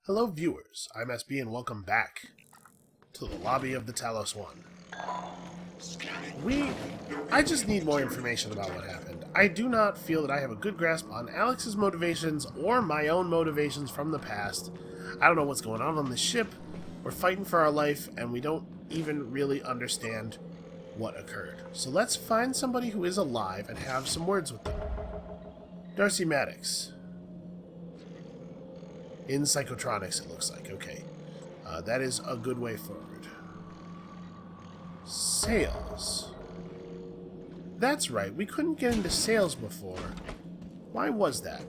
Hello viewers, I'm SB and welcome back to the lobby of the Talos One. I just need more information about what happened. I do not feel that I have a good grasp on Alex's motivations or my own motivations from the past. I don't know what's going on the ship. We're fighting for our life and we don't even really understand what occurred. So let's find somebody who is alive and have some words with them. Darcy Maddox. In psychotronics, it looks like. Okay. That is a good way forward. Sales. That's right. We couldn't get into sales before. Why was that?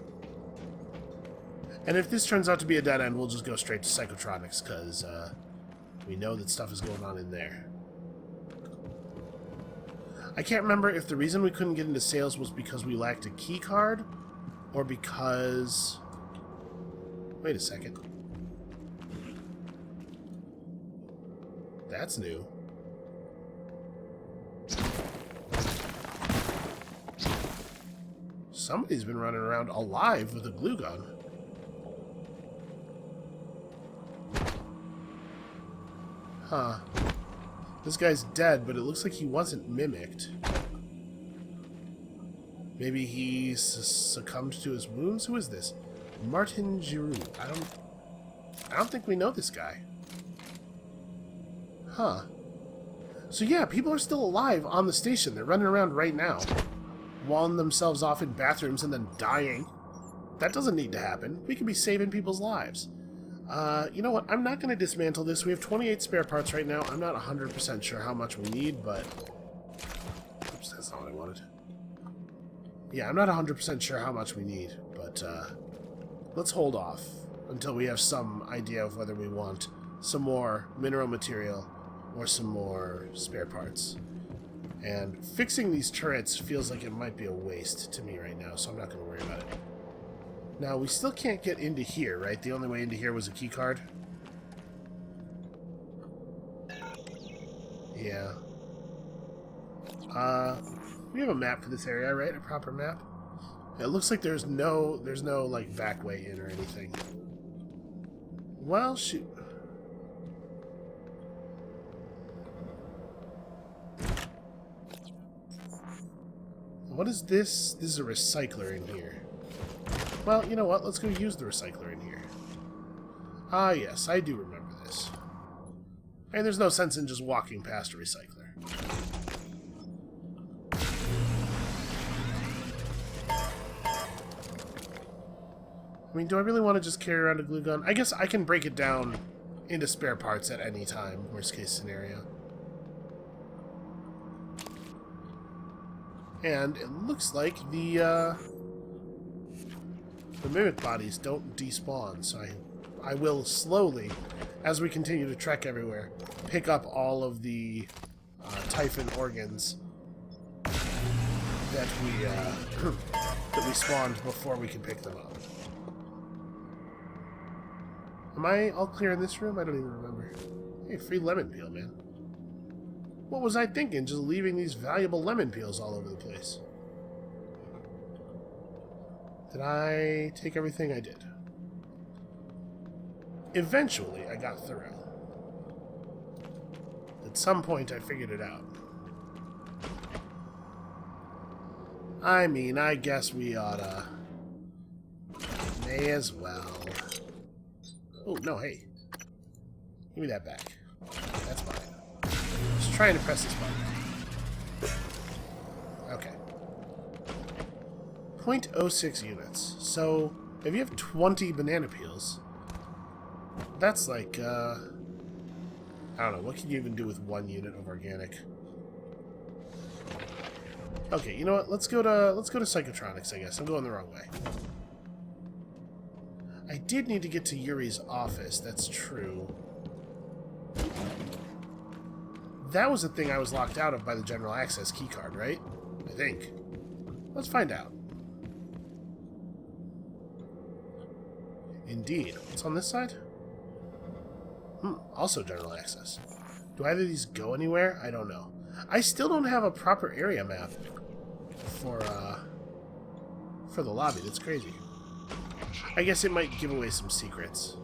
And if this turns out to be a dead end, we'll just go straight to psychotronics, because we know that stuff is going on in there. I can't remember if the reason we couldn't get into sales was because we lacked a key card, or because... Wait a second. That's new. Somebody's been running around alive with a glue gun. Huh. This guy's dead, but it looks like he wasn't mimicked. Maybe he succumbed to his wounds? Who is this? Martin Giroux. I don't think we know this guy. Huh. So yeah, people are still alive on the station. They're running around right now, walling themselves off in bathrooms and then dying. That doesn't need to happen. We could be saving people's lives. You know what? I'm not going to dismantle this. We have 28 spare parts right now. I'm not 100% sure how much we need, but... Oops, that's not what I wanted. Yeah, I'm not 100% sure how much we need, but, let's hold off until we have some idea of whether we want some more mineral material or some more spare parts. And fixing these turrets feels like it might be a waste to me right now, so I'm not going to worry about it. Now, we still can't get into here, right? The only way into here was a key card? Yeah. We have a map for this area, right? A proper map? It looks like there's no like back way in or anything. Well, shoot. What is this? This is a recycler in here. Well, you know what? Let's go use the recycler in here. Ah, yes, I do remember this. And there's no sense in just walking past a recycler. I mean, do I really want to just carry around a glue gun? I guess I can break it down into spare parts at any time, worst case scenario. And it looks like the mimic bodies don't despawn, so I will slowly, as we continue to trek everywhere, pick up all of the Typhon organs that we spawned before we can pick them up. Am I all clear in this room? I don't even remember. Hey, free lemon peel, man. What was I thinking, just leaving these valuable lemon peels all over the place? Did I take everything? I did. Eventually, I got through. At some point, I figured it out. I mean, I guess we oughta... May as well... Oh, no, hey. Give me that back. That's mine. Just trying to press this button. Okay. 0.06 units. So, if you have 20 banana peels, that's like, I don't know, what can you even do with 1 unit of organic? Okay, you know what? Let's go to psychotronics, I guess. I'm going the wrong way. I did need to get to Yuri's office, that's true. That was the thing I was locked out of by the general access keycard, right? I think. Let's find out. Indeed. What's on this side? Also general access. Do either of these go anywhere? I don't know. I still don't have a proper area map for the lobby. That's crazy. I guess it might give away some secrets.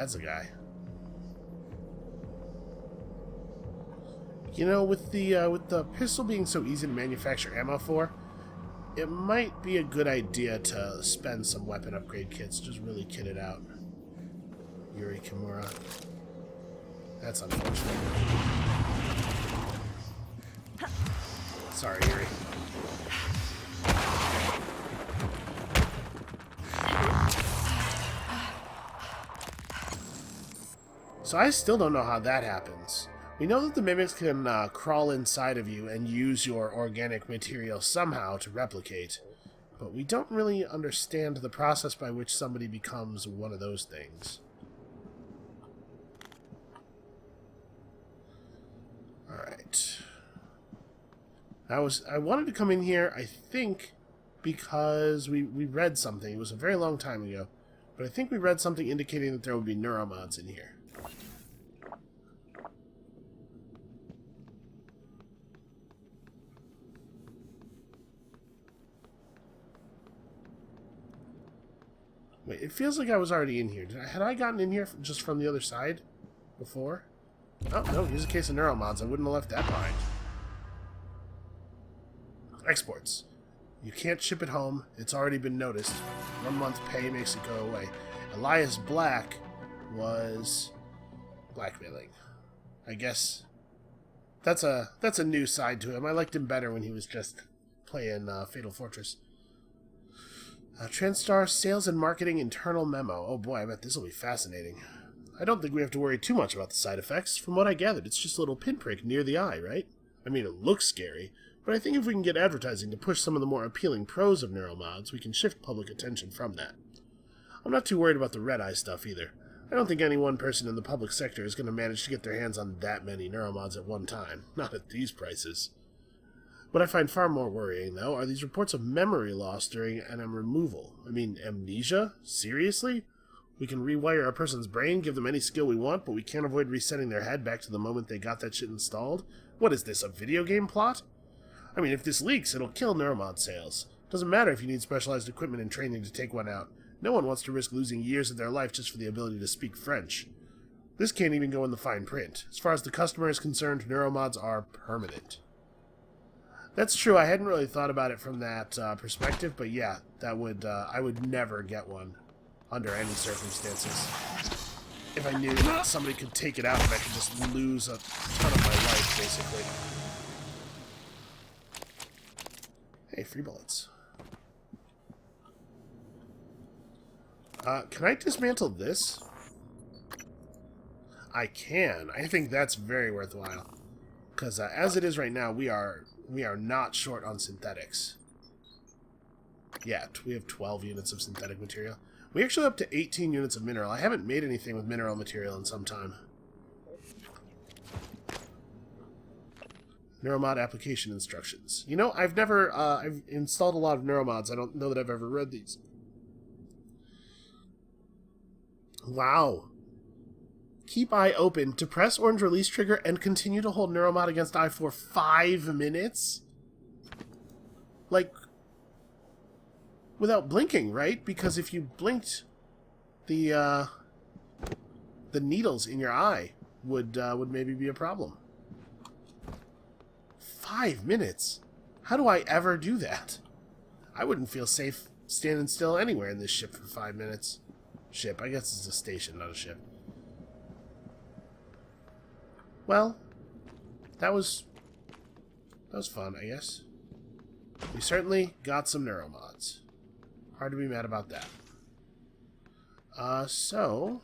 That's a guy. You know, with the pistol being so easy to manufacture ammo for, it might be a good idea to spend some weapon upgrade kits. Just really kit it out. Yuri Kimura. That's unfortunate. Sorry, Yuri. So I still don't know how that happens. We know that the mimics can crawl inside of you and use your organic material somehow to replicate, but we don't really understand the process by which somebody becomes one of those things. Alright. I wanted to come in here, I think, because we read something. It was a very long time ago, but I think we read something indicating that there would be neuromods in here. Wait, it feels like I was already in here. Had I gotten in here just from the other side before? Oh, no, here's a case of neuromods. I wouldn't have left that behind. Exports. You can't ship it home. It's already been noticed. 1 month pay makes it go away. Elias Black was blackmailing. I guess that's a new side to him. I liked him better when he was just playing Fatal Fortress. TransStar Sales and Marketing Internal Memo. Oh boy, I bet this will be fascinating. I don't think we have to worry too much about the side effects. From what I gathered, it's just a little pinprick near the eye, right? I mean, it looks scary, but I think if we can get advertising to push some of the more appealing pros of neuromods, we can shift public attention from that. I'm not too worried about the red eye stuff either. I don't think any one person in the public sector is going to manage to get their hands on that many neuromods at one time. Not at these prices. What I find far more worrying, though, are these reports of memory loss during NM removal. I mean, amnesia? Seriously? We can rewire a person's brain, give them any skill we want, but we can't avoid resetting their head back to the moment they got that shit installed? What is this, a video game plot? I mean, if this leaks, it'll kill neuromod sales. Doesn't matter if you need specialized equipment and training to take one out. No one wants to risk losing years of their life just for the ability to speak French. This can't even go in the fine print. As far as the customer is concerned, neuromods are permanent. That's true. I hadn't really thought about it from that perspective, but yeah, that would I would never get one under any circumstances. If I knew that somebody could take it out and I could just lose a ton of my life, basically. Hey, free bullets. Can I dismantle this? I can. I think that's very worthwhile. Because as it is right now, we are not short on synthetics. Yet. We have 12 units of synthetic material. We actually up to 18 units of mineral. I haven't made anything with mineral material in some time. Neuromod application instructions. You know, I've never, I've installed a lot of neuromods. I don't know that I've ever read these. Wow. Keep eye open. To press orange release trigger and continue to hold neuromod against eye for 5 minutes? Like, without blinking, right? Because if you blinked, the needles in your eye would maybe be a problem. 5 minutes? How do I ever do that? I wouldn't feel safe standing still anywhere in this ship for 5 minutes. Ship, I guess it's a station, not a ship. Well, that was fun, I guess. We certainly got some neuromods. Hard to be mad about that. So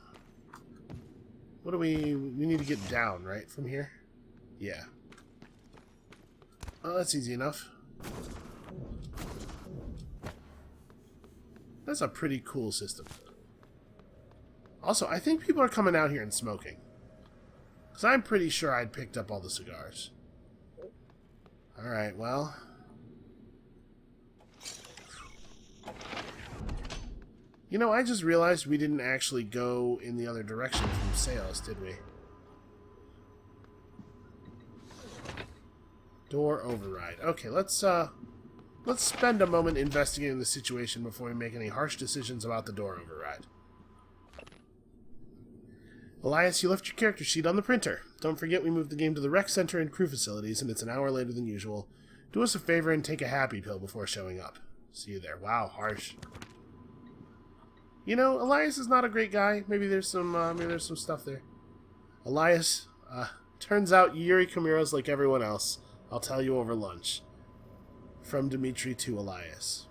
what do we need to get down, right, from here? Yeah. Oh, that's easy enough. That's a pretty cool system. Also, I think people are coming out here and smoking. Because I'm pretty sure I'd picked up all the cigars. Alright, well. You know, I just realized we didn't actually go in the other direction from sales, did we? Door override. Okay, let's spend a moment investigating the situation before we make any harsh decisions about the door override. Elias, you left your character sheet on the printer. Don't forget we moved the game to the rec center and crew facilities, and it's an hour later than usual. Do us a favor and take a happy pill before showing up. See you there. Wow, harsh. You know, Elias is not a great guy. Maybe there's some stuff there. Elias, turns out Yuri Kamiro's like everyone else. I'll tell you over lunch. From Dimitri to Elias.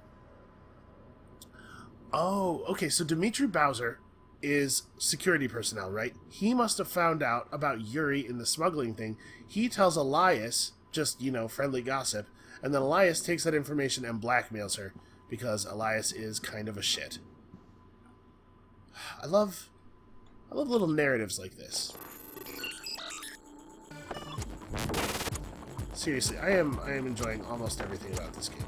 Oh, okay, so Dimitri Bowser is security personnel, right? He must have found out about Yuri in the smuggling thing. He tells Elias, just, you know, friendly gossip, and then Elias takes that information and blackmails her, because Elias is kind of a shit. I love little narratives like this. Seriously, I am enjoying almost everything about this game.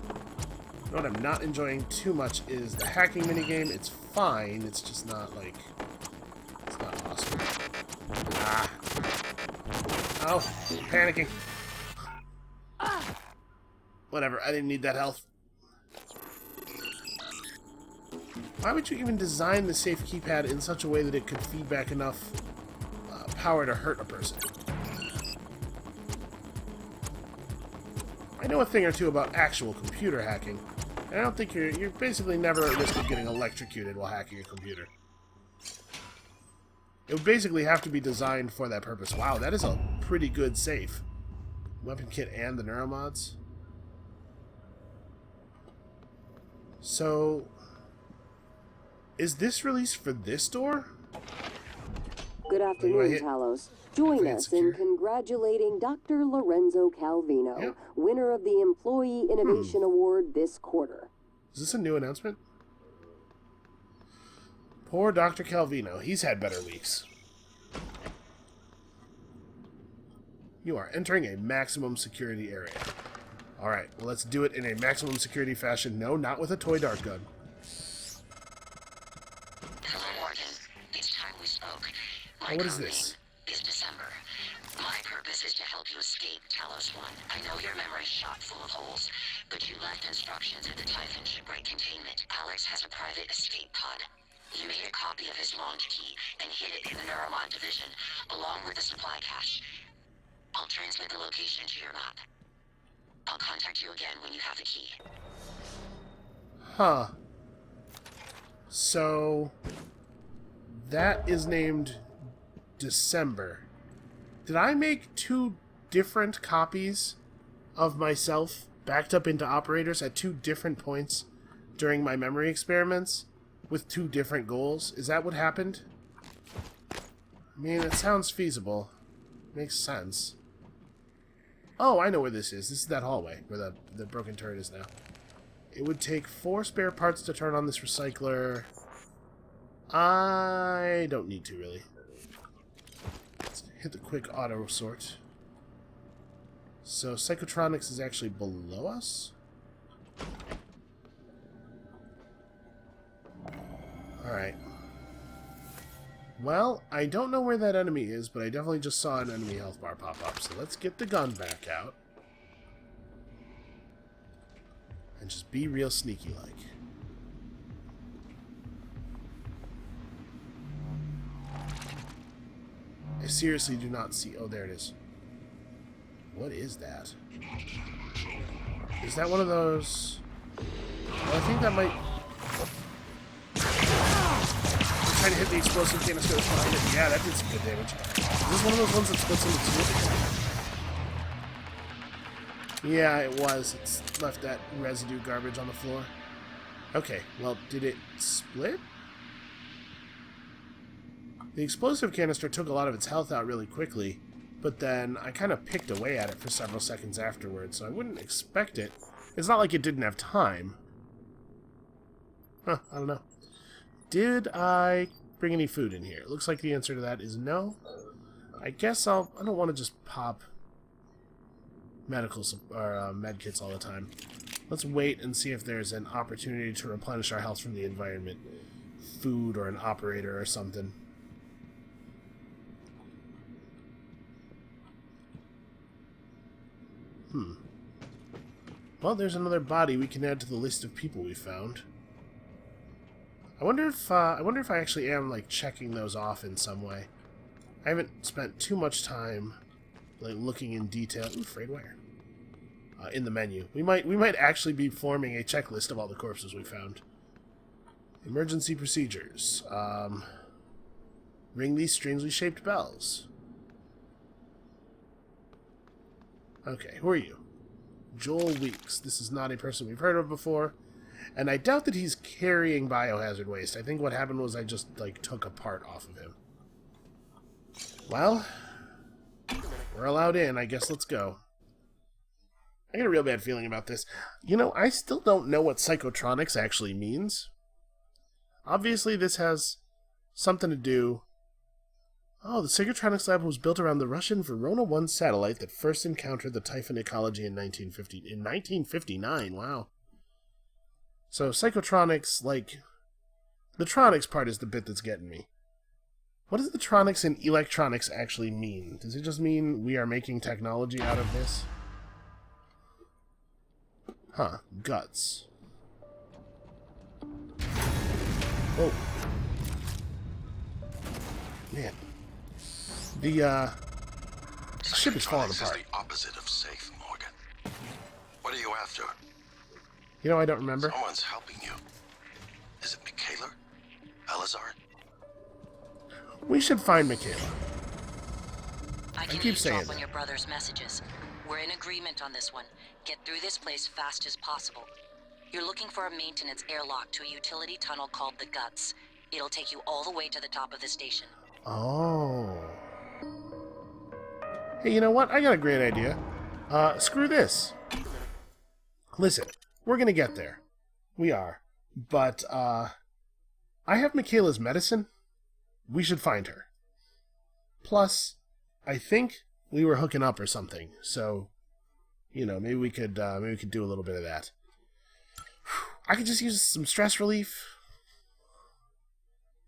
What I'm not enjoying too much is the hacking minigame. It's fine, it's just not, like... It's not awesome. Ah. Oh, panicking. Whatever, I didn't need that health. Why would you even design the safe keypad in such a way that it could feed back enough power to hurt a person? I know a thing or two about actual computer hacking. I don't think you're basically never at risk of getting electrocuted while hacking a computer. It would basically have to be designed for that purpose. Wow, that is a pretty good safe. Weapon kit and the neuromods. So, is this released for this door? Good afternoon, Talos. Join us in congratulating Dr. Lorenzo Calvino, winner of the Employee Innovation Award this quarter. Is this a new announcement? Poor Dr. Calvino. He's had better weeks. You are entering a maximum security area. Alright, well, let's do it in a maximum security fashion. No, not with a toy dart gun. Hello, Morgan. It's time we spoke. Oh, what is this? Is December. My purpose is to help you escape Talos 1. I know your memory's shot full of holes, but you left instructions at the Typhon shipwreck containment. Alex has a private escape pod. You made a copy of his launch key and hid it in the Neuromod division, along with the supply cache. I'll transmit the location to your map. I'll contact you again when you have the key. Huh. So, that is named December. Did I make two different copies of myself backed up into operators at two different points during my memory experiments with two different goals? Is that what happened? I mean, it sounds feasible. Makes sense. Oh, I know where this is. This is that hallway where the broken turret is now. It would take 4 spare parts to turn on this recycler. I don't need to, really. Let's hit the quick auto sort. So, Psychotronics is actually below us? Alright. Well, I don't know where that enemy is, but I definitely just saw an enemy health bar pop up. So let's get the gun back out. And just be real sneaky-like. I seriously do not see... Oh, there it is. What is that? Is that one of those... Well, I think that might... Trying to hit the explosive canister behind it. Yeah, that did some good damage. Is this one of those ones that splits into 2? Yeah, it was. It's left that residue garbage on the floor. Okay, well, did it split? The explosive canister took a lot of its health out really quickly, but then I kind of picked away at it for several seconds afterwards, so I wouldn't expect it. It's not like it didn't have time. Huh, I don't know. Did I bring any food in here? It looks like the answer to that is no. I guess I don't want to just pop medical or med kits all the time. Let's wait and see if there's an opportunity to replenish our health from the environment. Food or an operator or something. Well, there's another body we can add to the list of people we found. I wonder if I actually am, like, checking those off in some way. I haven't spent too much time like looking in detail. Ooh, frayed wire. In the menu. We might actually be forming a checklist of all the corpses we found. Emergency procedures. Ring these strangely shaped bells. Okay, who are you? Joel Weeks. This is not a person we've heard of before. And I doubt that he's carrying biohazard waste. I think what happened was I just, like, took a part off of him. Well, we're allowed in. I guess let's go. I get a real bad feeling about this. You know, I still don't know what psychotronics actually means. Obviously, this has something to do... Oh, the Psychotronics lab was built around the Russian Verona 1 satellite that first encountered the Typhon ecology in 1959. Wow. So, psychotronics, like... The tronics part is the bit that's getting me. What does the tronics and electronics actually mean? Does it just mean we are making technology out of this? Huh. Guts. Whoa. Man. The ship is falling apart. Is the opposite of safe, Morgan. What are you after? You know, I don't remember. Someone's helping you. Is it Michaela? Elazar? We should find Michaela. I can keep saying on that. your brother's messages. We're in agreement on this one. Get through this place fast as possible. You're looking for a maintenance airlock to a utility tunnel called the Guts. It'll take you all the way to the top of the station. Oh. Hey, you know what? I got a great idea. Screw this. Listen, we're gonna get there. We are. But, I have Michaela's medicine. We should find her. Plus, I think we were hooking up or something, so, you know, maybe we could do a little bit of that. I could just use some stress relief.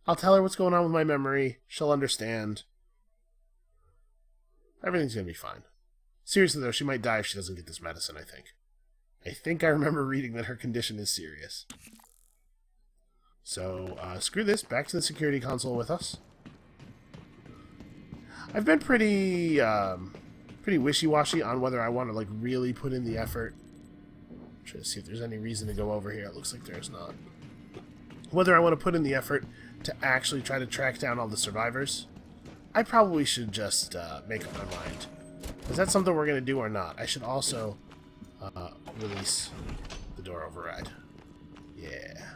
I'll tell her what's going on with my memory. She'll understand. Everything's gonna be fine. Seriously, though, she might die if she doesn't get this medicine, I think. I think I remember reading that her condition is serious. So, screw this. Back to the security console with us. I've been pretty wishy-washy on whether I want to, like, really put in the effort. I'm trying to see if there's any reason to go over here. It looks like there's not. Whether I want to put in the effort to actually try to track down all the survivors. I probably should just make up my mind. Is that something we're going to do or not? I should also release the door override. Yeah.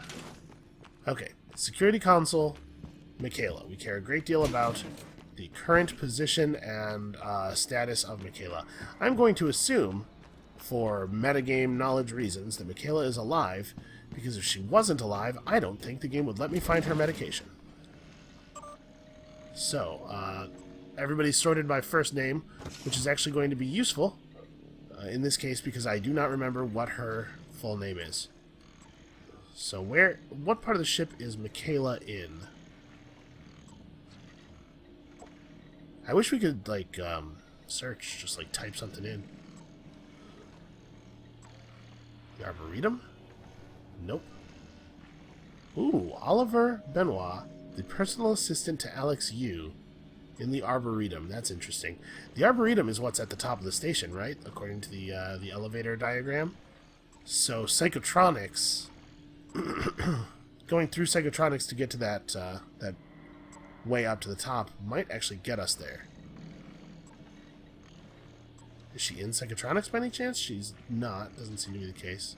Okay. Security console, Michaela. We care a great deal about the current position and status of Michaela. I'm going to assume, for metagame knowledge reasons, that Michaela is alive, because if she wasn't alive, I don't think the game would let me find her medication. So, everybody's sorted by first name, which is actually going to be useful in this case because I do not remember what her full name is. So what part of the ship is Michaela in? I wish we could, like, search, just, like, type something in. The Arboretum? Nope. Ooh, Oliver Benoit, the personal assistant to Alex Yu in the Arboretum. That's interesting. The Arboretum is what's at the top of the station, right? According to the elevator diagram. So, Psychotronics... going through Psychotronics to get to that way up to the top might actually get us there. Is she in Psychotronics by any chance? She's not. Doesn't seem to be the case.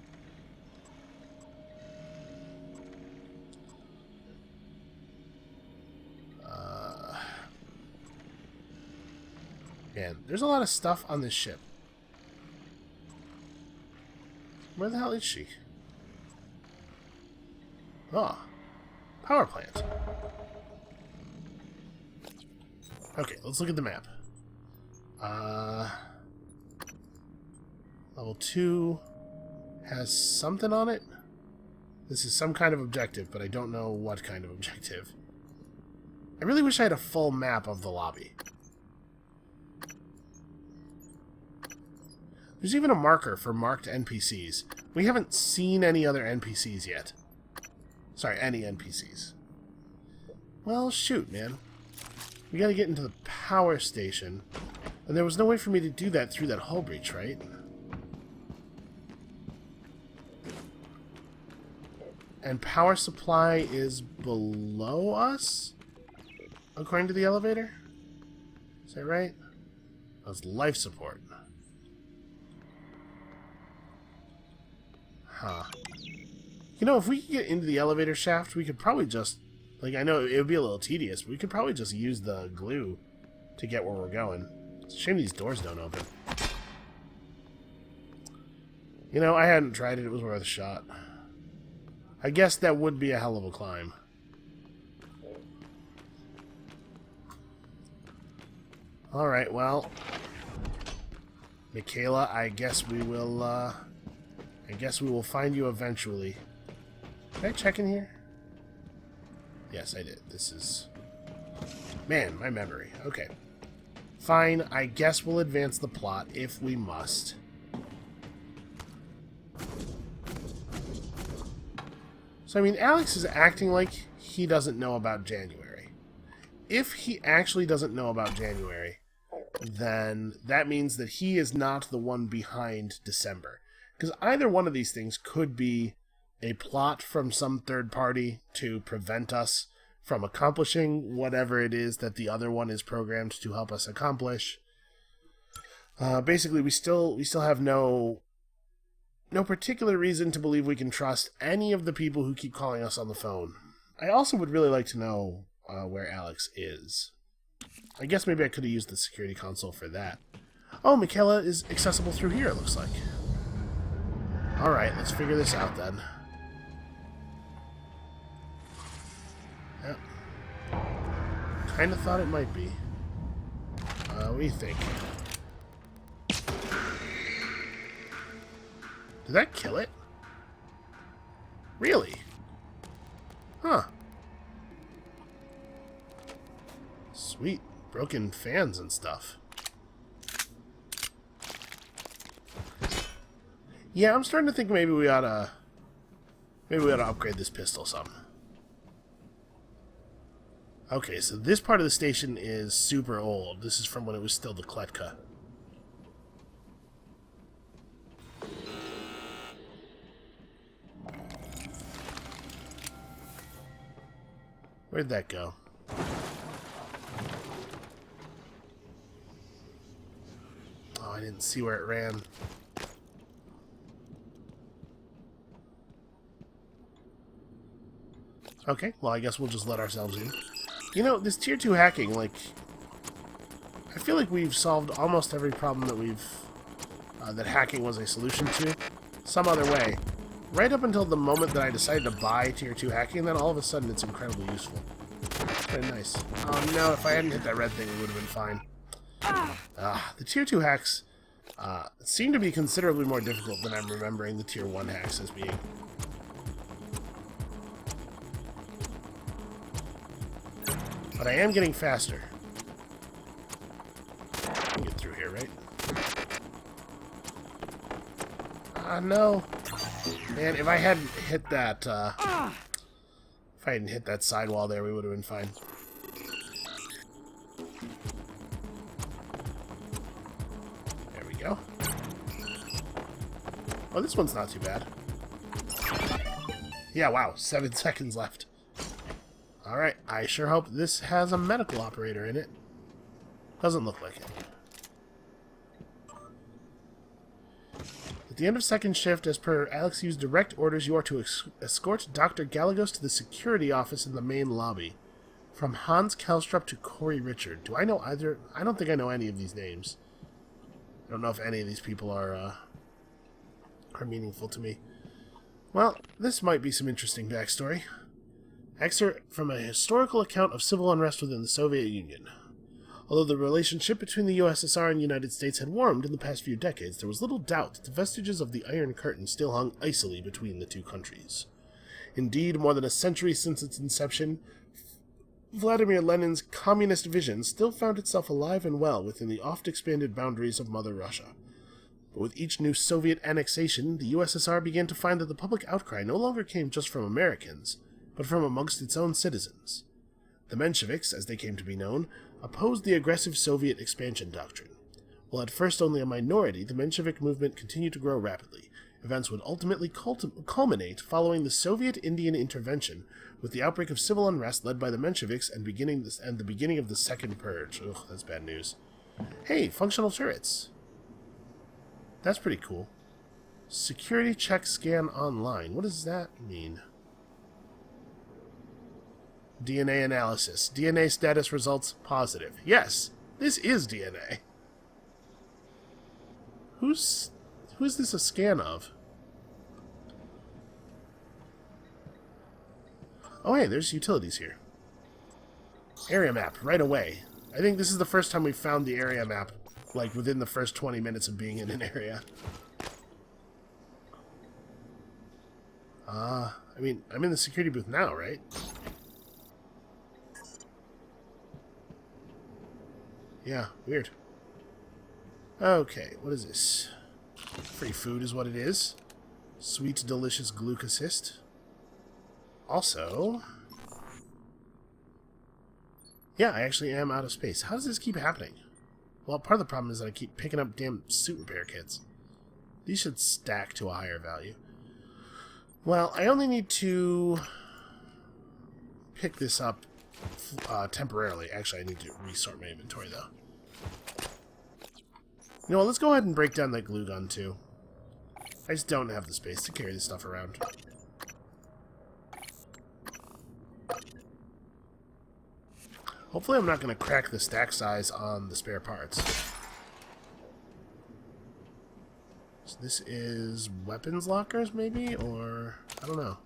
Man, there's a lot of stuff on this ship. Where the hell is she? Oh, power plant. Okay, let's look at the map. Level 2 has something on it. This is some kind of objective, but I don't know what kind of objective. I really wish I had a full map of the lobby. There's even a marker for marked NPCs. We haven't seen any other NPCs yet. Sorry, any NPCs. Well, shoot, man. We gotta get into the power station. And there was no way for me to do that through that hull breach, right? And power supply is below us? According to the elevator? Is that right? That's life support. Huh. You know, if we could get into the elevator shaft, we could probably just... Like, I know it would be a little tedious, but we could probably just use the glue to get where we're going. It's a shame these doors don't open. You know, I hadn't tried it. It was worth a shot. I guess that would be a hell of a climb. Alright, well... Michaela, I guess we will find you eventually. Did I check in here? Yes, I did. This is... Man, my memory. Okay. Fine, I guess we'll advance the plot if we must. So, I mean, Alex is acting like he doesn't know about January. If he actually doesn't know about January, then that means that he is not the one behind December. Because either one of these things could be a plot from some third party to prevent us from accomplishing whatever it is that the other one is programmed to help us accomplish. Basically, we still have no particular reason to believe we can trust any of the people who keep calling us on the phone. I also would really like to know where Alex is. I guess maybe I could have used the security console for that. Oh, Michaela is accessible through here, it looks like. Alright, let's figure this out then. Yep. Kinda thought it might be. What do you think? Did that kill it? Really? Huh. Sweet. Broken fans and stuff. Yeah, I'm starting to think maybe we ought to upgrade this pistol some. Okay, so this part of the station is super old. This is from when it was still the Kletka. Where'd that go? Oh, I didn't see where it ran. Okay, well, I guess we'll just let ourselves in. You know, this Tier 2 hacking, like... I feel like we've solved almost every problem that we've... that hacking was a solution to some other way. Right up until the moment that I decided to buy Tier 2 hacking, then all of a sudden it's incredibly useful. Very nice. Oh no, if I hadn't hit that red thing, it would have been fine. The Tier 2 hacks seem to be considerably more difficult than I'm remembering the Tier 1 hacks as being. But I am getting faster. I can get through here, right? No. Man, if I hadn't hit that, if I hadn't hit that sidewall there, we would have been fine. There we go. Oh, this one's not too bad. Yeah, wow, 7 seconds left. Alright, I sure hope this has a medical operator in it. Doesn't look like it. At the end of second shift, as per Alex's direct orders, you are to escort Dr. Galagos to the security office in the main lobby. From Hans Kelstrup to Corey Richard. Do I know either? I don't think I know any of these names. I don't know if any of these people are meaningful to me. Well, this might be some interesting backstory. Excerpt from a historical account of civil unrest within the Soviet Union. Although the relationship between the USSR and the United States had warmed in the past few decades, there was little doubt that the vestiges of the Iron Curtain still hung icily between the two countries. Indeed, more than a century since its inception, Vladimir Lenin's communist vision still found itself alive and well within the oft-expanded boundaries of Mother Russia. But with each new Soviet annexation, the USSR began to find that the public outcry no longer came just from Americans, but from amongst its own citizens. The Mensheviks, as they came to be known, opposed the aggressive Soviet expansion doctrine. While at first only a minority, the Menshevik movement continued to grow rapidly. Events would ultimately culminate following the Soviet Indian intervention, with the outbreak of civil unrest led by the Mensheviks and the beginning of the Second Purge. Ugh, that's bad news. Hey, functional turrets. That's pretty cool. Security check scan online. What does that mean? DNA analysis. DNA status results positive. Yes, this is DNA. Who is this a scan of? Oh, hey, there's utilities here. Area map, right away. I think this is the first time we've found the area map, like, within the first 20 minutes of being in an area. I mean, I'm in the security booth now, right? Yeah, weird. Okay, what is this? Free food is what it is. Sweet, delicious glucosist. Also... yeah, I actually am out of space. How does this keep happening? Well, part of the problem is that I keep picking up damn suit repair kits. These should stack to a higher value. Well, I only need to pick this up temporarily. Actually, I need to resort my inventory, though. You know what, let's go ahead and break down that glue gun, too. I just don't have the space to carry this stuff around. Hopefully I'm not going to crack the stack size on the spare parts. So this is weapons lockers, maybe? Or, I don't know.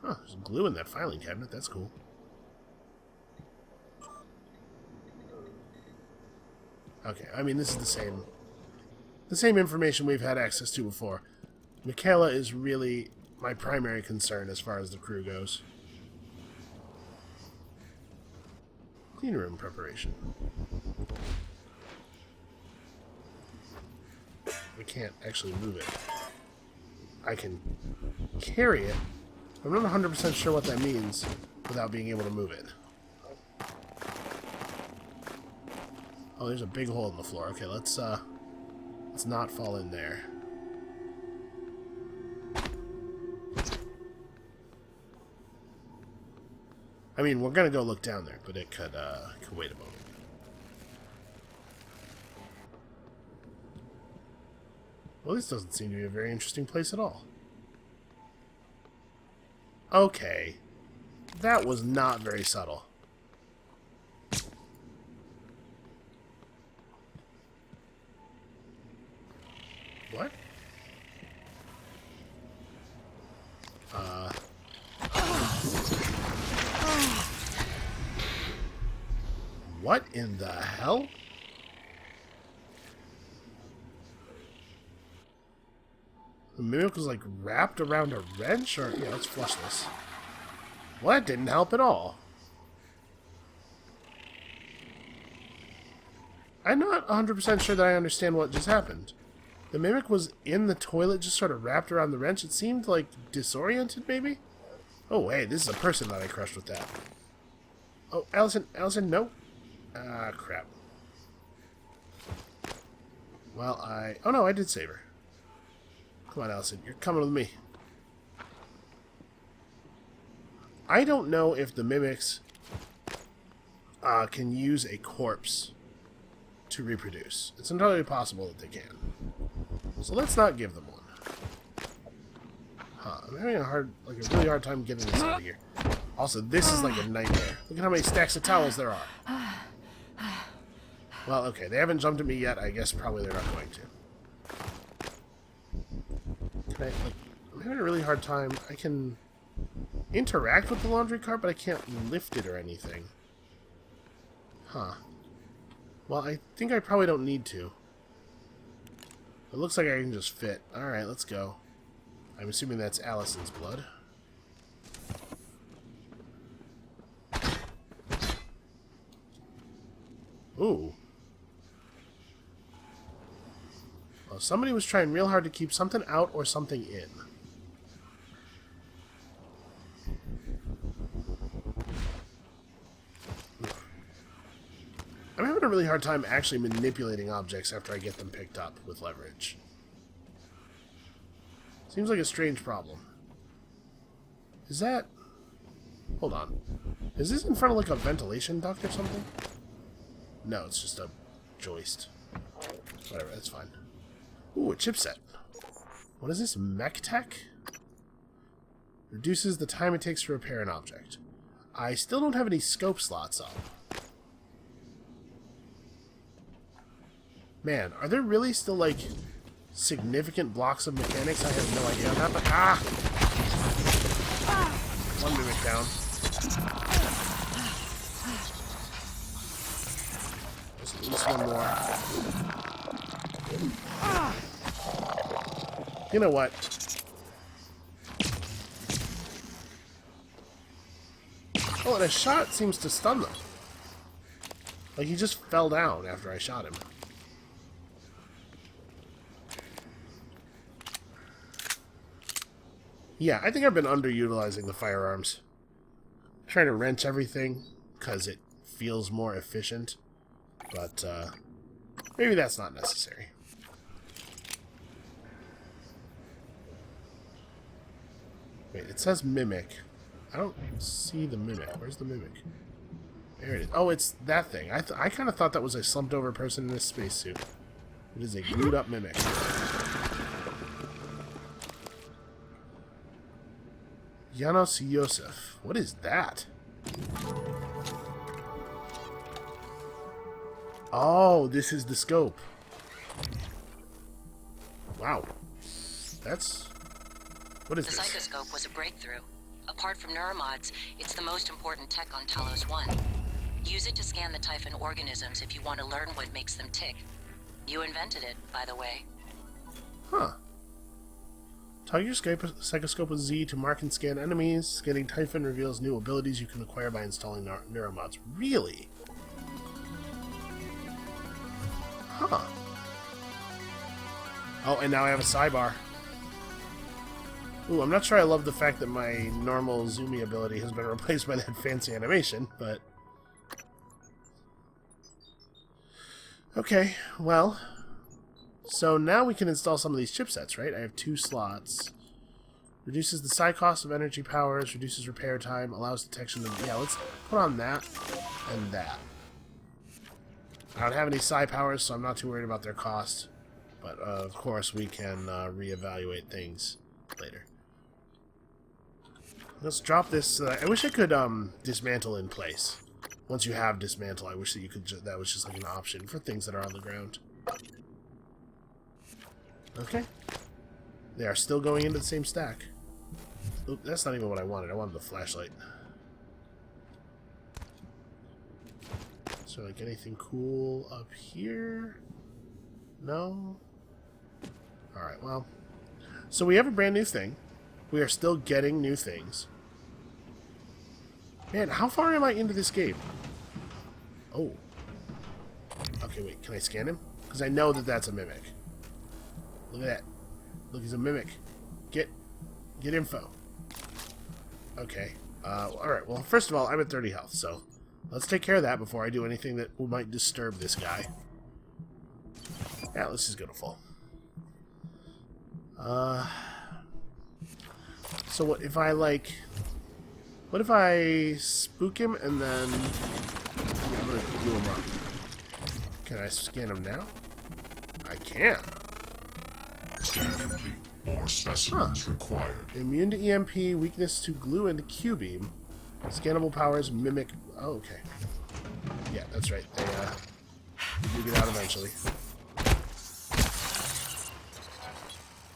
Huh, there's glue in that filing cabinet. That's cool. Okay, I mean, this is the same information we've had access to before. Michaela is really my primary concern as far as the crew goes. Clean room preparation. I can't actually move it. I can carry it. I'm not 100% sure what that means without being able to move it. Oh, there's a big hole in the floor. Okay, let's not fall in there. I mean, we're gonna go look down there, but it could wait a moment. Well, this doesn't seem to be a very interesting place at all. Okay. That was not very subtle. What? What in the hell? The mimic was like wrapped around a wrench, or yeah, let's flush this. Well, that didn't help at all. I'm not 100% sure that I understand what just happened. The mimic was in the toilet, just sort of wrapped around the wrench. It seemed like disoriented, maybe? Oh, hey, this is a person that I crushed with that. Oh, Allison, no. Ah, crap. Well, oh no, I did save her. Come on, Allison, you're coming with me. I don't know if the mimics can use a corpse to reproduce. It's entirely possible that they can. So let's not give them one. Huh, I'm having a really hard time getting this out of here. Also, this is like a nightmare. Look at how many stacks of towels there are. Well, okay, they haven't jumped at me yet. I guess probably they're not going to. I'm having a really hard time. I can interact with the laundry cart, but I can't lift it or anything. Huh. Well, I think I probably don't need to. It looks like I can just fit. Alright, let's go. I'm assuming that's Allison's blood. Ooh. Well, somebody was trying real hard to keep something out or something in. really hard time actually manipulating objects after I get them picked up with leverage. Seems like a strange problem. Is that... Hold on. Is this in front of like a ventilation duct or something? No, it's just a joist. Whatever, that's fine. Ooh, a chipset. What is this? Mech tech? Reduces the time it takes to repair an object. I still don't have any scope slots up. Man, are there really still, like, significant blocks of mechanics? I have no idea on that, but... Ah! One mimic down. There's at least one more. You know what? Oh, and a shot seems to stun them. Like, he just fell down after I shot him. Yeah, I think I've been underutilizing the firearms. Trying to wrench everything because it feels more efficient. But, maybe that's not necessary. Wait, it says mimic. I don't see the mimic. Where's the mimic? There it is. Oh, it's that thing. I kind of thought that was a slumped over person in a spacesuit. It is a glued up mimic. Janos Yosef. What is that? Oh, this is the scope. Wow. That's... What is this? The psychoscope was a breakthrough. Apart from neuromods, it's the most important tech on Talos 1. Use it to scan the Typhon organisms if you want to learn what makes them tick. You invented it, by the way. Huh. Target your psychoscope with Z to mark and scan enemies. Scanning Typhon reveals new abilities you can acquire by installing neuromods. Really? Huh. Oh, and now I have a sidebar. Ooh, I'm not sure I love the fact that my normal zoomy ability has been replaced by that fancy animation, but... Okay, well... So now we can install some of these chipsets, right? I have 2 slots. Reduces the psi cost of energy powers, reduces repair time, allows detection of... Yeah, let's put on that and that. I don't have any psi powers, so I'm not too worried about their cost. But, of course, we can reevaluate things later. Let's drop this. I wish I could dismantle in place. Once you have dismantle, I wish that you could. That was just like an option for things that are on the ground. Okay. They are still going into the same stack. Oop, that's not even what I wanted. I wanted the flashlight. So, like, anything cool up here? No? Alright, well. So we have a brand new thing. We are still getting new things. Man, how far am I into this game? Oh. Okay, wait. Can I scan him? Because I know that that's a mimic. Look at that. Look, he's a mimic. Get info. Okay. Alright, well, first of all, I'm at 30 health, so let's take care of that before I do anything that might disturb this guy. Yeah, let's just go to full. So what if I, like... What if I spook him and then... I'm gonna glue him up. Can I scan him now? I can. Scan complete. More specimens required. Immune to EMP, weakness to glue and Q-beam. Scannable powers, mimic... Oh, okay. Yeah, that's right. They do get out eventually.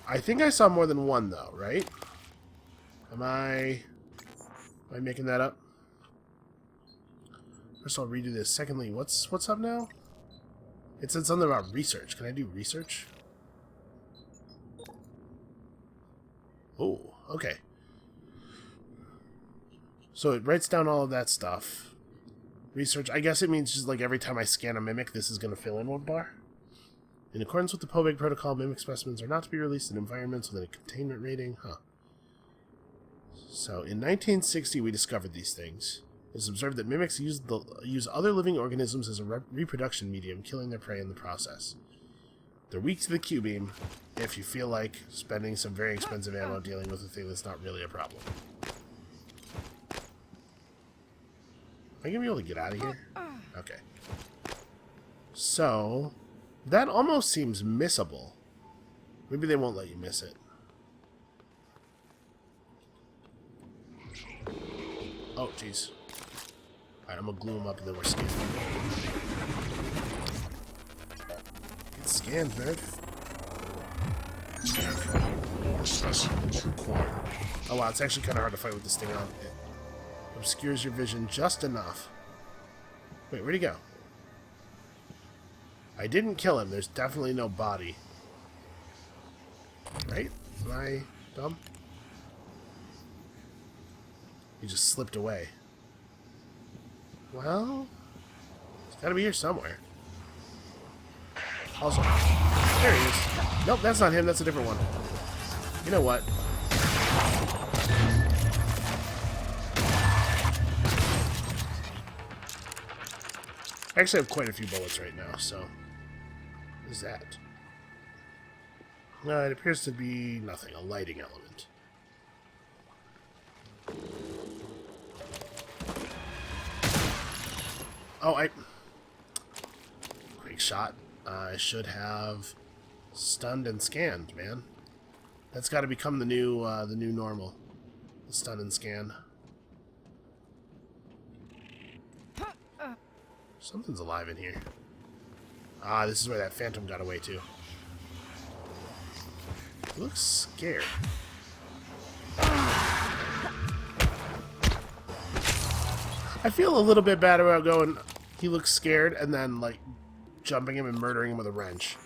I think I saw more than one, though, right? Am I making that up? First I'll redo this. Secondly, what's up now? It said something about research. Can I do research? Oh, okay. So it writes down all of that stuff. Research, I guess it means just like every time I scan a mimic, this is going to fill in one bar. In accordance with the POBIG protocol, mimic specimens are not to be released in environments with a containment rating. Huh. So, in 1960, we discovered these things. It's observed that mimics use other living organisms as a reproduction medium, killing their prey in the process. They're weak to the Q-beam if you feel like spending some very expensive ammo dealing with a thing that's not really a problem. Am I going to be able to get out of here? Okay. So, that almost seems missable. Maybe they won't let you miss it. Oh, jeez. Alright, I'm gonna glue them up and then we're scanned. Get scanned, nerd. More specimens required. Oh wow, it's actually kind of hard to fight with this thing on. It obscures your vision just enough. Wait, where'd he go? I didn't kill him. There's definitely no body. Right? Am I dumb? He just slipped away. Well, he's got to be here somewhere. Also, there he is. Nope, that's not him. That's a different one. You know what? I actually have quite a few bullets right now, so... What is that? It appears to be nothing. A lighting element. Oh, Quick shot. I should have stunned and scanned, man. That's got to become the new normal. The stun and scan. Something's alive in here. Ah, this is where that phantom got away to. He looks scared. I feel a little bit bad about going, he looks scared, and then, like, jumping him and murdering him with a wrench.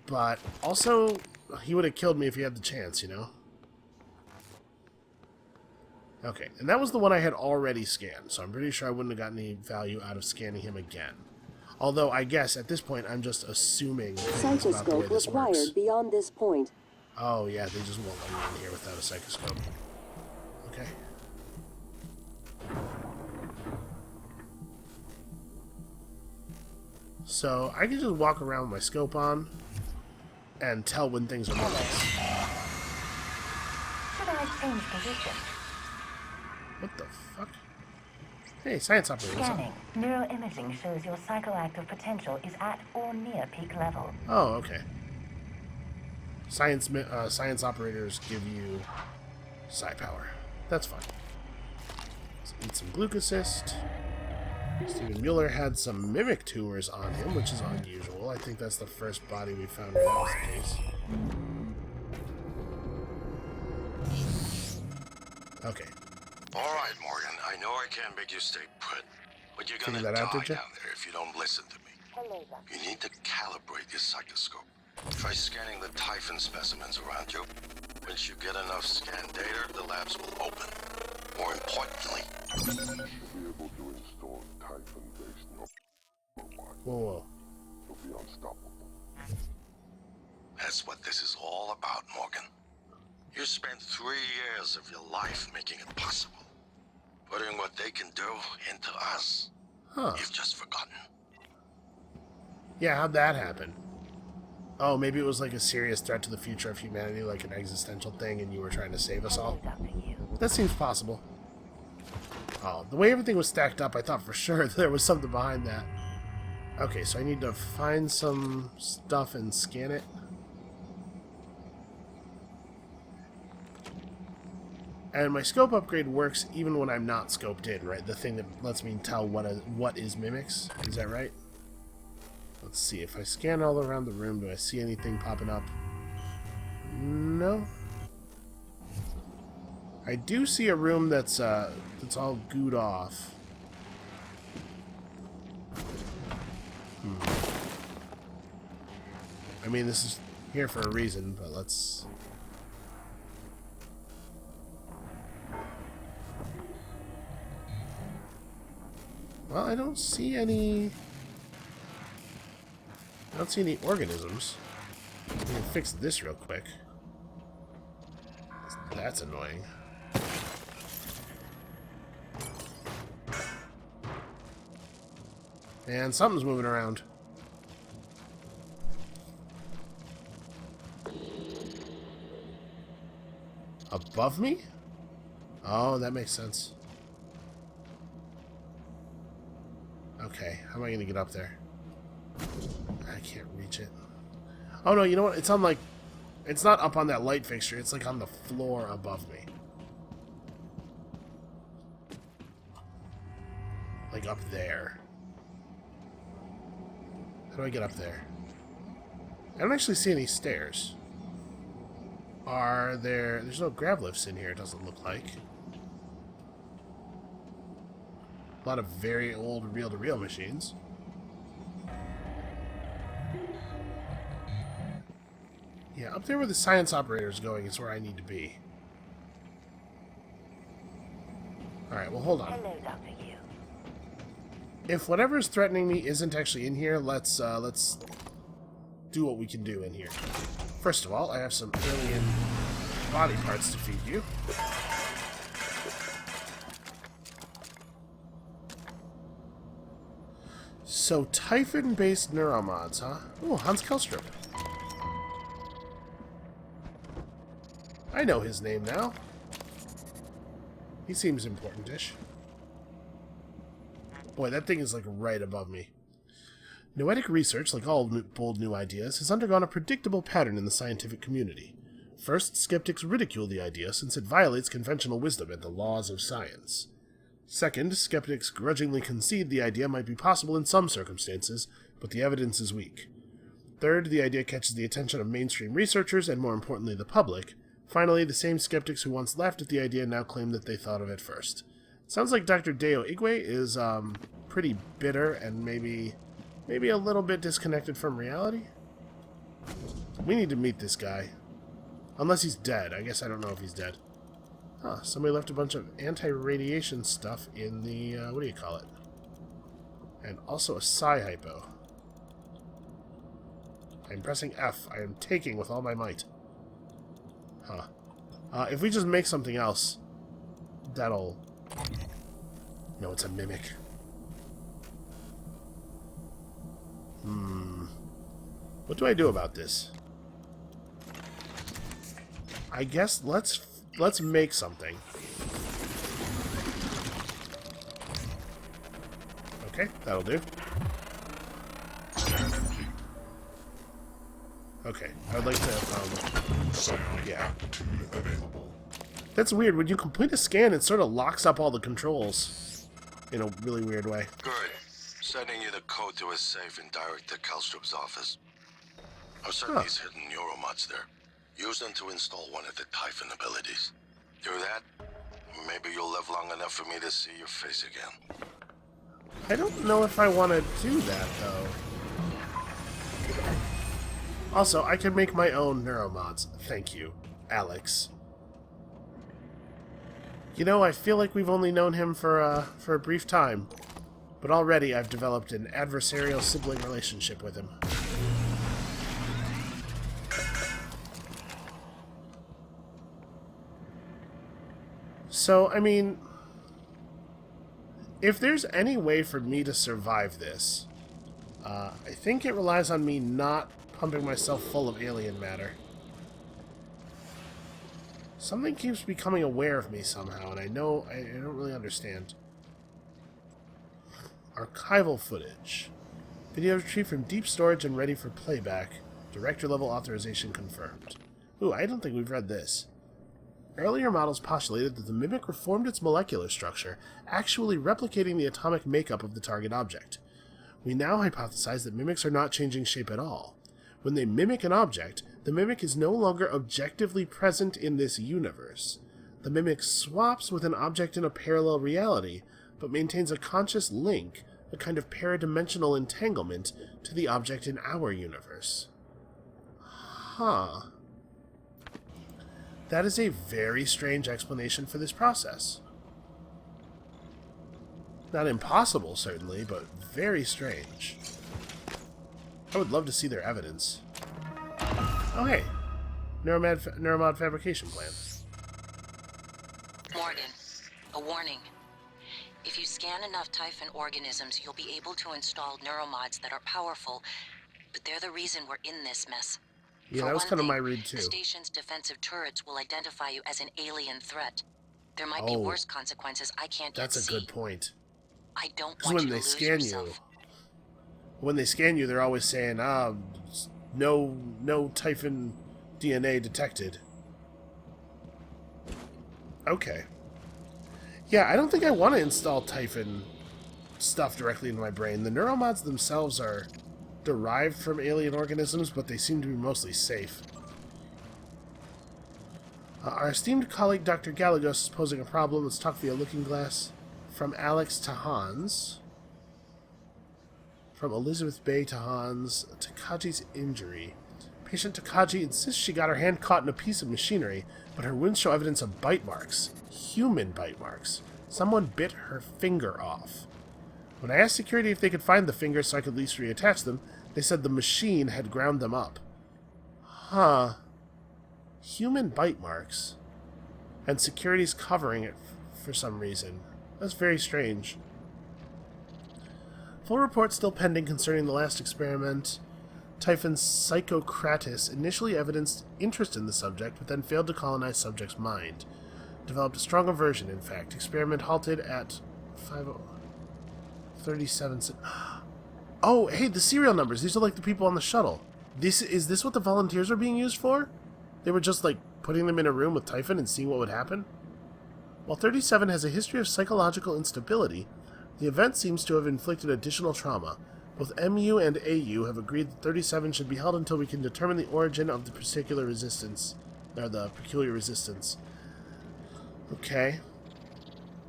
But, also, he would have killed me if he had the chance, you know? Okay, and that was the one I had already scanned, so I'm pretty sure I wouldn't have gotten any value out of scanning him again. Although, I guess, at this point, I'm just assuming things about the way this works. Required beyond this point. Oh, yeah, they just won't let me in here without a psychoscope. Okay. So, I can just walk around with my scope on and tell when things are moving. Should I change position? What the fuck? Hey, science operator, what's up? Scanning. Neuroimaging shows your psychoactive potential is at or near peak level. Oh, okay. Science operators give you psi power. That's fine. Let's eat some glucosist. Stephen Mueller had some mimic tumors on him, which is unusual. I think that's the first body we found in that case. Okay. All right, Morgan. I know I can't make you stay put, but you're gonna die down there if you don't listen to me. You need to calibrate your psychoscope. Try scanning the Typhon specimens around you. Once you get enough scan data, the labs will open. More importantly, be able to install Typhon-based robots. Whoa. They'll be unstoppable. that's what this is all about, Morgan. You spent 3 years of your life making it possible. Putting what they can do into us. Huh. You've just forgotten. Yeah, how'd that happen? Oh, maybe it was like a serious threat to the future of humanity, like an existential thing, and you were trying to save us all? That seems possible. Oh, the way everything was stacked up, I thought for sure there was something behind that. Okay, so I need to find some stuff and scan it. And my scope upgrade works even when I'm not scoped in, right? The thing that lets me tell what is mimics. Is that right? Let's see. If I scan all around the room, do I see anything popping up? No. I do see a room that's all gooed off. I mean, this is here for a reason, but let's... Well, I don't see any... I don't see any organisms. I can fix this real quick. That's annoying. And something's moving around. Above me? Oh, that makes sense. Okay, how am I going to get up there? I can't reach it. Oh no, you know what? It's on, like... It's not up on that light fixture. It's like on the floor above me. Like up there. How do I get up there? I don't actually see any stairs. Are there... There's no grav lifts in here, it doesn't look like. A lot of very old reel-to-reel machines. Yeah, up there where the science operator is going is where I need to be. Alright, well, hold on. Hello, Dr. Yu. If whatever's threatening me isn't actually in here, let's do what we can do in here. First of all, I have some alien body parts to feed you. So, Typhon-based neuromods, huh? Oh, Hans Kelstrup. I know his name now. He seems important-ish. Boy, that thing is like right above me. Noetic research, like all bold new ideas, has undergone a predictable pattern in the scientific community. First, skeptics ridicule the idea since it violates conventional wisdom and the laws of science. Second, skeptics grudgingly concede the idea might be possible in some circumstances, but the evidence is weak. Third, the idea catches the attention of mainstream researchers and, more importantly, the public. Finally, the same skeptics who once laughed at the idea now claim that they thought of it first. Sounds like Dr. Deo Igwe is pretty bitter and maybe a little bit disconnected from reality. We need to meet this guy. Unless he's dead. I guess I don't know if he's dead. Huh, somebody left a bunch of anti-radiation stuff in the, what do you call it? And also a psi-hypo. I'm pressing F. I am taking with all my might. Huh. If we just make something else, that'll... No, it's a mimic. What do I do about this? I guess let's make something. Okay, that'll do. Okay, I'd like to, yeah. That's weird. When you complete a scan, it sort of locks up all the controls in a really weird way. Good. Sending you the code to a safe and direct to Kelstrup's office. I've set these hidden neuromods there. Use them to install one of the Typhon abilities. Do that, maybe you'll live long enough for me to see your face again. I don't know if I want to do that, though. Also, I can make my own neuromods. Thank you, Alex. You know, I feel like we've only known him for a brief time, but already I've developed an adversarial sibling relationship with him. So, I mean, if there's any way for me to survive this, I think it relies on me not pumping myself full of alien matter. Something keeps becoming aware of me somehow, and I don't really understand. Archival footage. Video retrieved from deep storage and ready for playback. Director-level authorization confirmed. Ooh, I don't think we've read this. Earlier models postulated that the Mimic reformed its molecular structure, actually replicating the atomic makeup of the target object. We now hypothesize that Mimics are not changing shape at all. When they mimic an object, the Mimic is no longer objectively present in this universe. The Mimic swaps with an object in a parallel reality, but maintains a conscious link, a kind of paradimensional entanglement, to the object in our universe. Huh. That is a very strange explanation for this process. Not impossible, certainly, but very strange. I would love to see their evidence. Oh, hey. Neuromod fabrication plan. Morgan, a warning. If you scan enough Typhon organisms, you'll be able to install neuromods that are powerful, but they're the reason we're in this mess. Yeah, For that was one kind of my thing, read, too. The station's defensive turrets will identify you as an alien threat. There might be Oh, worse consequences I can't yet see. that's a good point. I don't Because want when you to they lose scan yourself. when they scan you, they're always saying, no Typhon DNA detected. Okay. Yeah, I don't think I want to install Typhon stuff directly into my brain. The neuromods themselves are derived from alien organisms, but they seem to be mostly safe. Our esteemed colleague Dr. Galagos is posing a problem. Let's talk via looking glass. From Alex to Hans. From Elizabeth Bay to Hans. Takaji's injury. Patient Takaji insists she got her hand caught in a piece of machinery, but her wounds show evidence of bite marks. Human bite marks. Someone bit her finger off. When I asked security if they could find the fingers so I could at least reattach them, they said the machine had ground them up. Huh. Human bite marks. And security's covering it for some reason. That's very strange. Full report still pending concerning the last experiment. Typhon Psychocratus initially evidenced interest in the subject, but then failed to colonize subject's mind. Developed a strong aversion, in fact. Experiment halted at 5037. Oh, hey, the serial numbers. These are like the people on the shuttle. Is this what the volunteers were being used for? They were just, like, putting them in a room with Typhon and seeing what would happen? While 37 has a history of psychological instability, the event seems to have inflicted additional trauma. Both MU and AU have agreed that 37 should be held until we can determine the origin of the particular resistance. Or the peculiar resistance. Okay.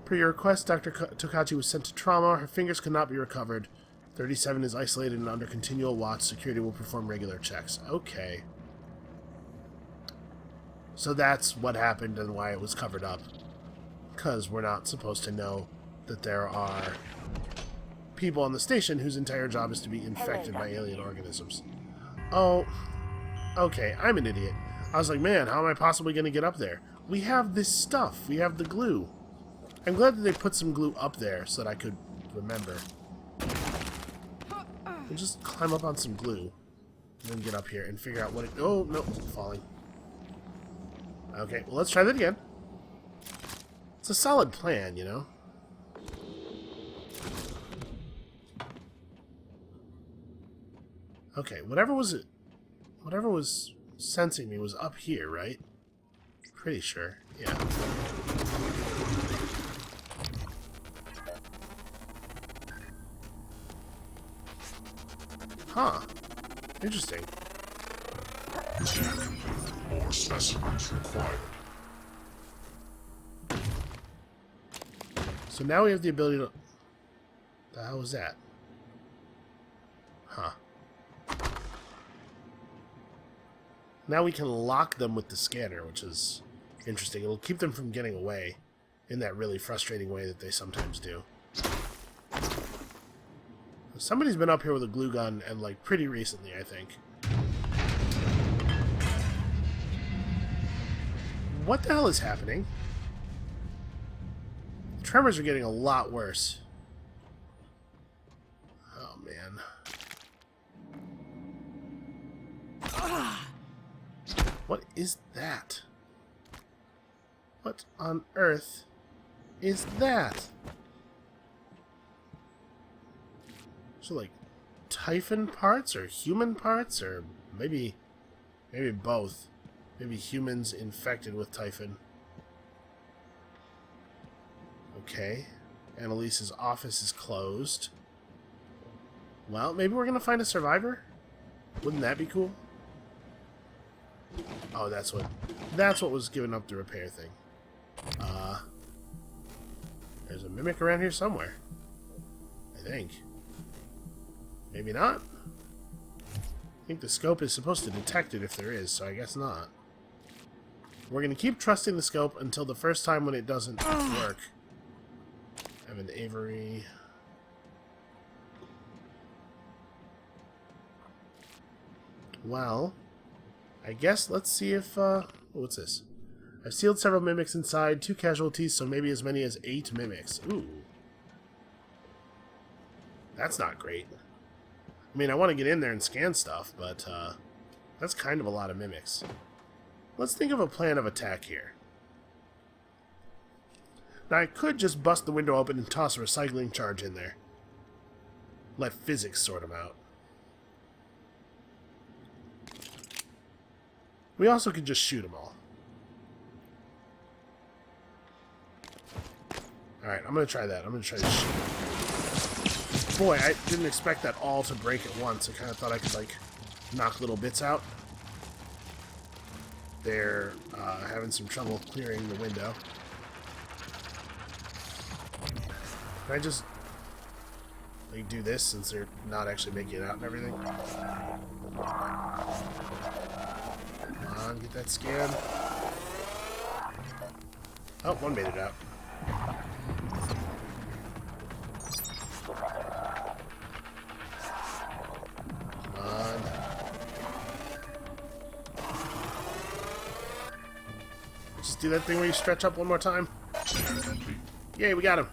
Per your request, Dr. Tokachi was sent to trauma. Her fingers could not be recovered. 37 is isolated and under continual watch. Security will perform regular checks. Okay. So that's what happened and why it was covered up. Because we're not supposed to know that there are people on the station whose entire job is to be infected by alien organisms. Oh, okay, I'm an idiot. I was like, man, how am I possibly going to get up there? We have this stuff. We have the glue. I'm glad that they put some glue up there so that I could remember. I'll just climb up on some glue and then get up here and figure out what it... Oh, no, falling. Okay, well, let's try that again. It's a solid plan, you know? Okay, whatever was sensing me was up here, right? Pretty sure, yeah. Huh. Interesting. Scan complete. More specimens required. So now we have the ability to... The hell was that? Huh. Now we can lock them with the scanner, which is interesting. It'll keep them from getting away in that really frustrating way that they sometimes do. Somebody's been up here with a glue gun, and like pretty recently, I think. What the hell is happening? The tremors are getting a lot worse. Oh, man. What is that? What on earth is that? So, like, Typhon parts or human parts, or maybe both. Maybe humans infected with Typhon. Okay. Annalise's office is closed. Well, maybe we're gonna find a survivor? Wouldn't that be cool? Oh, that's what was giving up the repair thing. There's a mimic around here somewhere. I think. Maybe not? I think the scope is supposed to detect it if there is, so I guess not. We're going to keep trusting the scope until the first time when it doesn't work. Evan Avery. Well, I guess let's see if... what's this? I've sealed several mimics inside, 2 casualties, so maybe as many as 8 mimics. Ooh. That's not great. I mean, I want to get in there and scan stuff, but that's kind of a lot of mimics. Let's think of a plan of attack here. Now, I could just bust the window open and toss a recycling charge in there. Let physics sort them out. We also could just shoot them all. Alright, I'm going to try that. I'm going to try to shoot. Boy, I didn't expect that all to break at once. I kind of thought I could, like, knock little bits out. They're having some trouble clearing the window. Can I just, like, do this since they're not actually making it out and everything? Come on, get that scan. Oh, one made it out. Come on. Just do that thing where you stretch up one more time. Yay, we got him.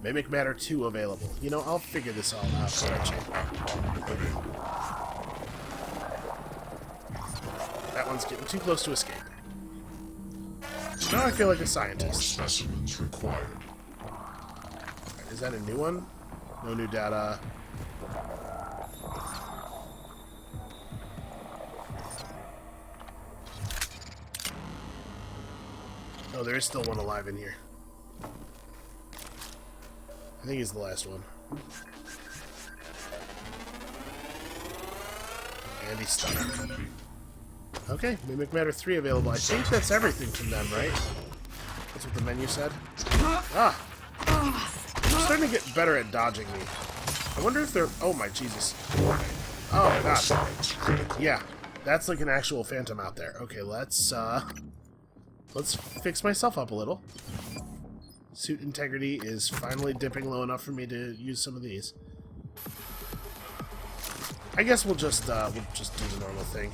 Mimic Matter 2 available. You know, I'll figure this all out, can't you? That one's getting too close to escape. Now I feel like a scientist. More specimens required. Is that a new one? No new data. Oh, there is still one alive in here. I think he's the last one. And he's stuck. Okay, Mimic Matter 3 available. I think that's everything from them, right? That's what the menu said. Ah! I'm starting to get better at dodging me. I wonder if they're... Oh my Jesus. Oh my god. Yeah, that's like an actual phantom out there. Okay, let's fix myself up a little. Suit integrity is finally dipping low enough for me to use some of these. I guess we'll just do the normal thing.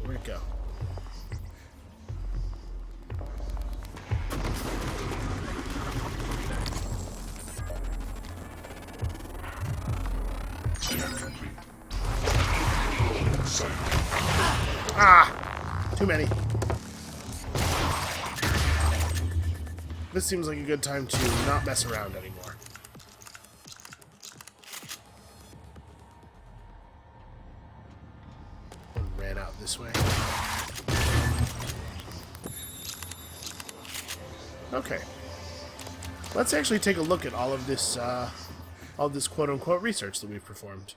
Where'd it go? Ah! Too many. This seems like a good time to not mess around anymore. One ran out this way. Okay. Let's actually take a look at all of this quote-unquote research that we've performed.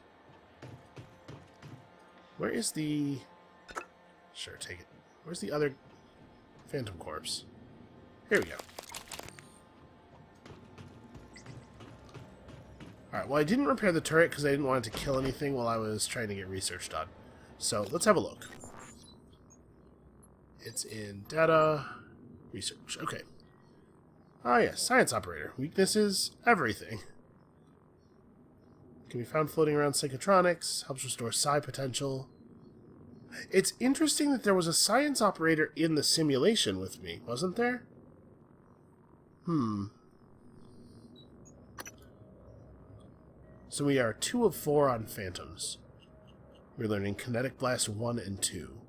Where is the... Sure, take it. Where's the other Phantom Corpse? Here we go. Alright, well I didn't repair the turret because I didn't want it to kill anything while I was trying to get research done. So, let's have a look. It's in data, research, okay. Ah yes, science operator. Weaknesses, everything. Can be found floating around psychotronics, helps restore psi potential. It's interesting that there was a science operator in the simulation with me, wasn't there? So we are 2 of 4 on Phantoms. We're learning Kinetic Blast 1 and 2.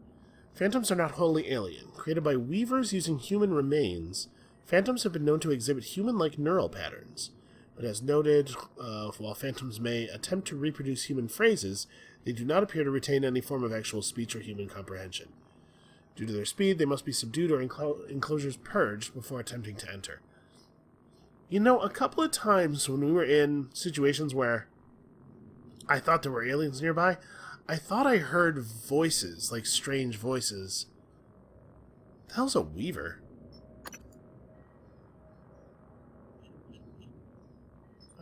Phantoms are not wholly alien. Created by weavers using human remains, Phantoms have been known to exhibit human-like neural patterns. But as noted, while Phantoms may attempt to reproduce human phrases, they do not appear to retain any form of actual speech or human comprehension. Due to their speed, they must be subdued or enclosures purged before attempting to enter. You know, a couple of times when we were in situations where I thought there were aliens nearby, I thought I heard voices, like strange voices. The hell's a weaver?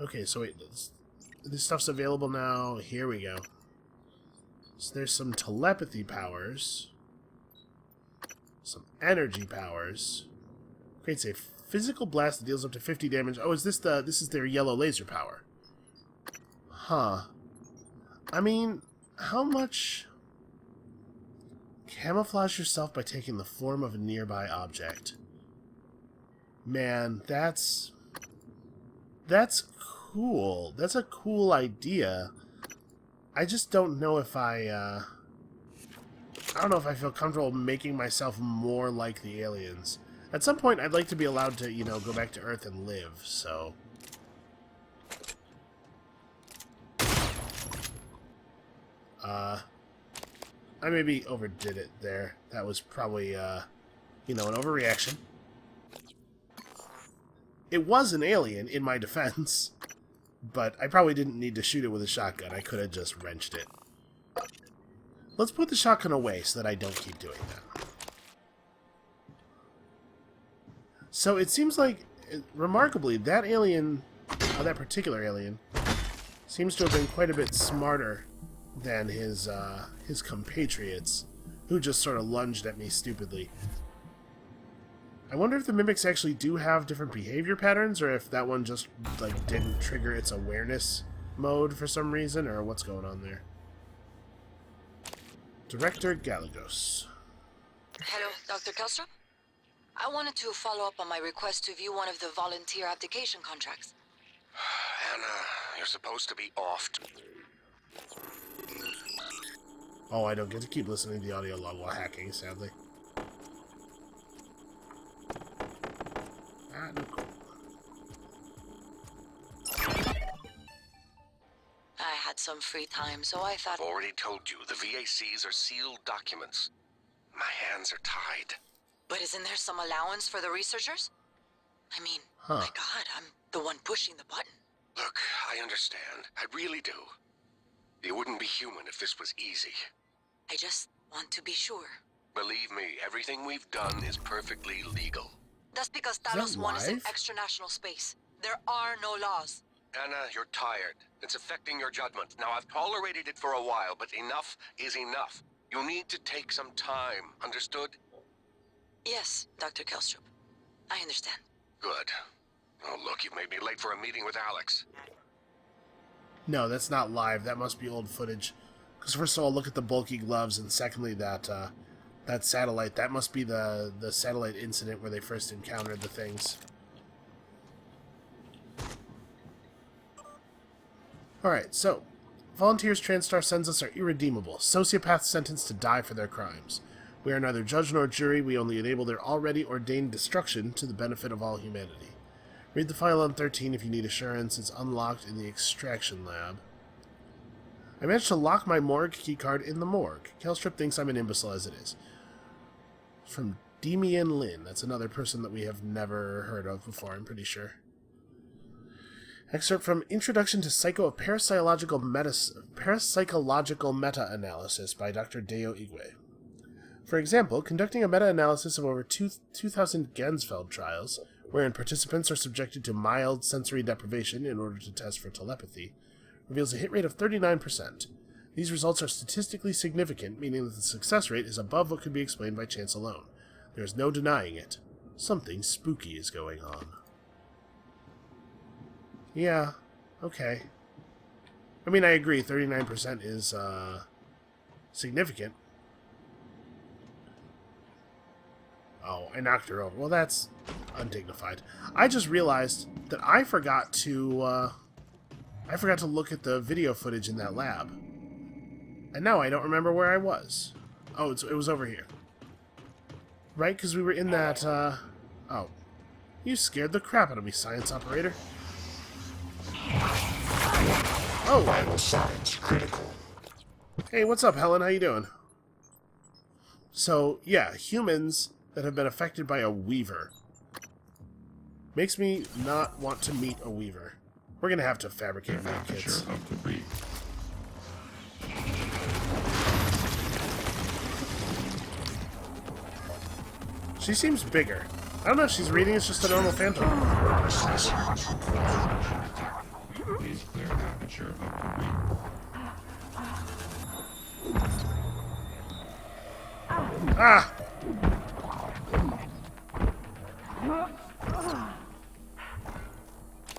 Okay, so wait, this stuff's available now. Here we go. So there's some telepathy powers. Some energy powers. Creates a physical blast that deals up to 50 damage. Oh, this is their yellow laser power. Huh. I mean, how much... Camouflage yourself by taking the form of a nearby object. Man, that's cool. That's a cool idea. I just don't know if I don't know if I feel comfortable making myself more like the aliens. At some point, I'd like to be allowed to, you know, go back to Earth and live, so... I maybe overdid it there. That was probably, you know, an overreaction. It was an alien, in my defense, but I probably didn't need to shoot it with a shotgun. I could have just wrenched it. Let's put the shotgun away so that I don't keep doing that. So it seems like, remarkably, that alien, that particular alien, seems to have been quite a bit smarter than his compatriots, who just sort of lunged at me stupidly. I wonder if the mimics actually do have different behavior patterns, or if that one just, like, didn't trigger its awareness mode for some reason, or what's going on there. Director Galagos. Hello, Dr. Kelstrup? I wanted to follow up on my request to view one of the volunteer application contracts. Anna, you're supposed to be off. Oh, I don't get to keep listening to the audio log while hacking, sadly. Ah, no. I had some free time, so I thought... I've already told you, the VACs are sealed documents. My hands are tied. But isn't there some allowance for the researchers? I mean, my God, I'm the one pushing the button. Look, I understand. I really do. It wouldn't be human if this was easy. I just want to be sure. Believe me, everything we've done is perfectly legal. That's because Talos 1 is in extra-national space. There are no laws. Anna, you're tired. It's affecting your judgment. Now, I've tolerated it for a while, but enough is enough. You need to take some time, understood? Yes, Dr. Kelstrup. I understand. Good. Oh, look, you've made me late for a meeting with Alex. No, that's not live. That must be old footage. Because first of all, look at the bulky gloves, and secondly, that satellite. That must be the satellite incident where they first encountered the things. Alright, so, Volunteers TranStar sends us are irredeemable, sociopaths sentenced to die for their crimes. We are neither judge nor jury, we only enable their already ordained destruction to the benefit of all humanity. Read the file on 13 if you need assurance, it's unlocked in the extraction lab. I managed to lock my morgue keycard in the morgue. Kelstrup thinks I'm an imbecile as it is. From Demian Lin, that's another person that we have never heard of before, I'm pretty sure. Excerpt from Introduction to Parapsychological Meta-Analysis by Dr. Deo Igwe. For example, conducting a meta-analysis of over 2,000 Gansfeld trials, wherein participants are subjected to mild sensory deprivation in order to test for telepathy, reveals a hit rate of 39%. These results are statistically significant, meaning that the success rate is above what could be explained by chance alone. There is no denying it. Something spooky is going on. Yeah, okay. I mean, I agree, 39% is, significant. Oh, I knocked her over. Well, that's undignified. I just realized that I forgot to look at the video footage in that lab. And now I don't remember where I was. Oh, it was over here. Right, because we were in that, Oh. You scared the crap out of me, science operator. Oh! Vital signs critical. Hey, what's up, Helen? How you doing? So, yeah, humans that have been affected by a weaver. Makes me not want to meet a weaver. We're gonna have to fabricate med kits. She seems bigger. I don't know if she's reading, it's just a normal phantom. Ah!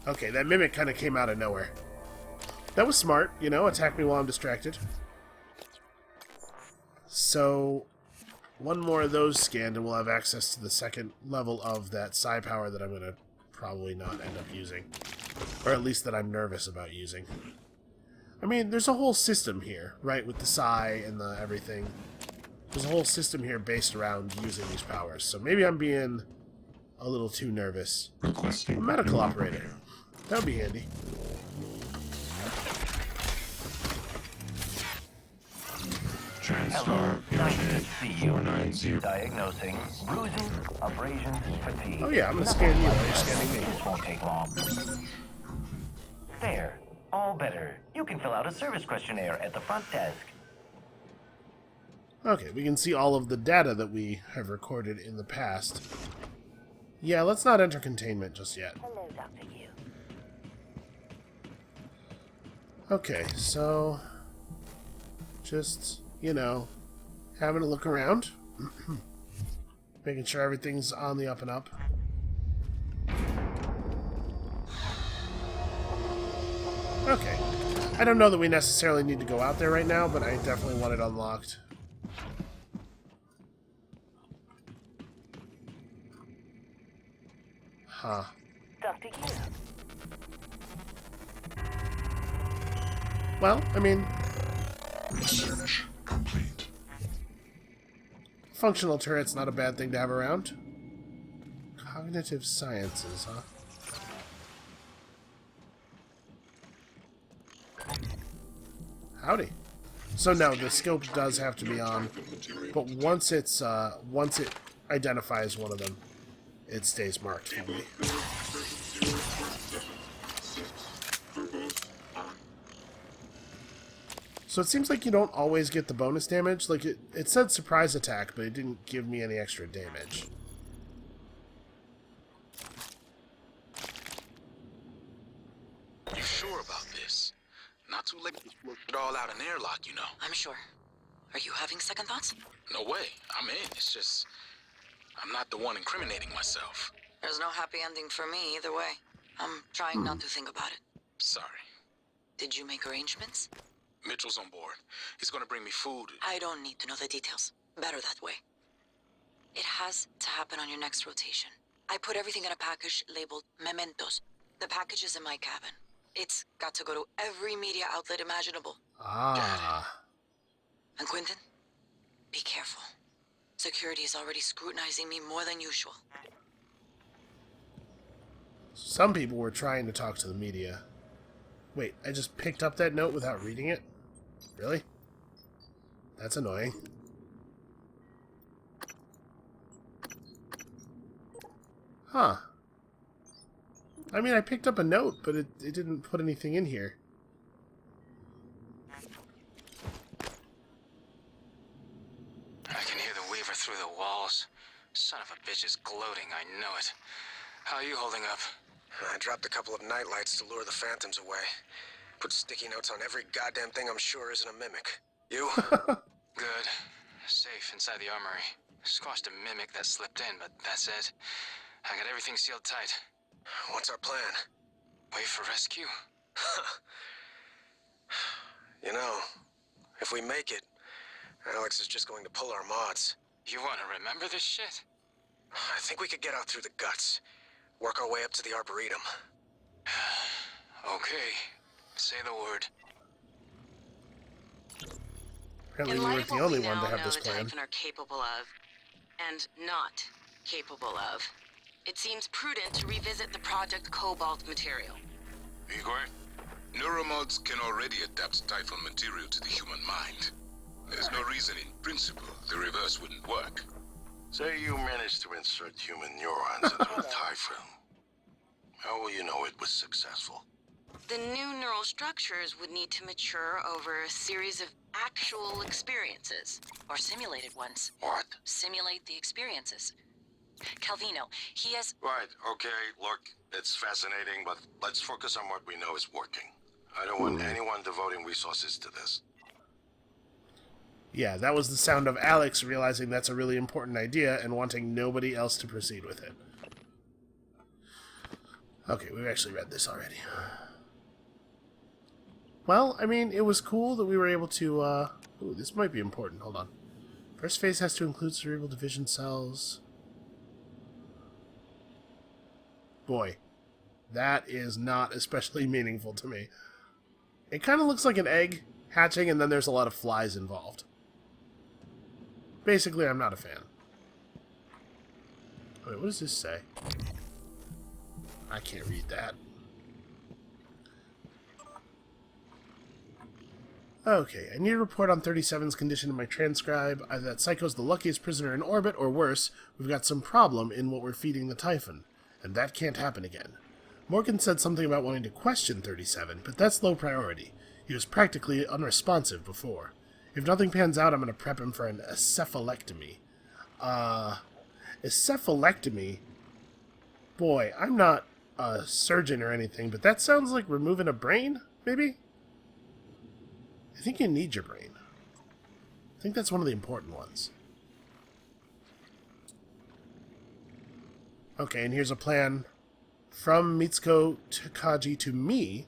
Okay, that mimic kind of came out of nowhere. That was smart, you know, attack me while I'm distracted. So, One more of those scanned, and we'll have access to the second level of that psi power that I'm going to probably not end up using. Or at least that I'm nervous about using. I mean, there's a whole system here, right, with the psi and the everything. There's a whole system here based around using these powers, so maybe I'm being a little too nervous. A medical operator. That would be handy. TranStar see Diagnosing bruises, abrasions, fatigue. Oh yeah, I'm gonna scan you while you're scanning me. This won't take long. There. All better. You can fill out a service questionnaire at the front desk. Okay, we can see all of the data that we have recorded in the past. Yeah, let's not enter containment just yet. Hello, Dr. Yu. Okay, so... just, you know, having a look around. Making sure everything's on the up and up. Okay. I don't know that we necessarily need to go out there right now, but I definitely want it unlocked. Huh. Dr. Yu. Well, I mean... Research complete. Functional turret's not a bad thing to have around. Cognitive sciences, huh? Howdy. So no, the scope does have to be on, but once it identifies one of them, it stays marked for me. So it seems like you don't always get the bonus damage. Like it said surprise attack, but it didn't give me any extra damage. You sure about this? Not too late to work it all out in airlock, you know. I'm sure. Are you having second thoughts? No way. I'm in. It's just... I'm not the one incriminating myself. There's no happy ending for me either way. I'm trying not to think about it. Sorry. Did you make arrangements? Mitchell's on board. He's gonna bring me food. I don't need to know the details. Better that way. It has to happen on your next rotation. I put everything in a package labeled mementos. The package is in my cabin. It's got to go to every media outlet imaginable. Ah. And Quentin, be careful. Security is already scrutinizing me more than usual. Some people were trying to talk to the media. Wait, I just picked up that note without reading it? Really? That's annoying. Huh. I mean, I picked up a note, but it didn't put anything in here. I can hear the weaver through the walls. Son of a bitch is gloating, I know it. How are you holding up? I dropped a couple of nightlights to lure the phantoms away. Put sticky notes on every goddamn thing I'm sure isn't a mimic. You? Good. Safe inside the armory. Squashed a mimic that slipped in, but that's it. I got everything sealed tight. What's our plan? Wait for rescue? You know, if we make it, Alex is just going to pull our mods. You want to remember this shit? I think we could get out through the guts. Work our way up to the Arboretum. Okay. Say the word. Apparently we weren't the only one to have this plan. Typhon are capable of, and not capable of, it seems prudent to revisit the Project Cobalt material. Igor, neuromods can already adapt Typhon material to the human mind. There's no reason in principle the reverse wouldn't work. Say you managed to insert human neurons into a Typhon. How will you know it was successful? The new neural structures would need to mature over a series of actual experiences. Or simulated ones. What? Simulate the experiences. Calvino, he has... Right, okay, look, it's fascinating, but let's focus on what we know is working. I don't want anyone devoting resources to this. Yeah, that was the sound of Alex realizing that's a really important idea and wanting nobody else to proceed with it. Okay, we've actually read this already. Well, I mean, it was cool that we were able to, ooh, this might be important, hold on. First phase has to include cerebral division cells. Boy, that is not especially meaningful to me. It kind of looks like an egg hatching, and then there's a lot of flies involved. Basically, I'm not a fan. Wait, what does this say? I can't read that. Okay, I need a report on 37's condition in my transcribe. Either that Psycho's the luckiest prisoner in orbit, or worse, we've got some problem in what we're feeding the Typhon. And that can't happen again. Morgan said something about wanting to question 37, but that's low priority. He was practically unresponsive before. If nothing pans out, I'm going to prep him for an encephalectomy. Encephalectomy? Boy, I'm not a surgeon or anything, but that sounds like removing a brain, maybe? I think you need your brain. I think that's one of the important ones. Okay, and here's a plan from Mitsuko Takagi to me,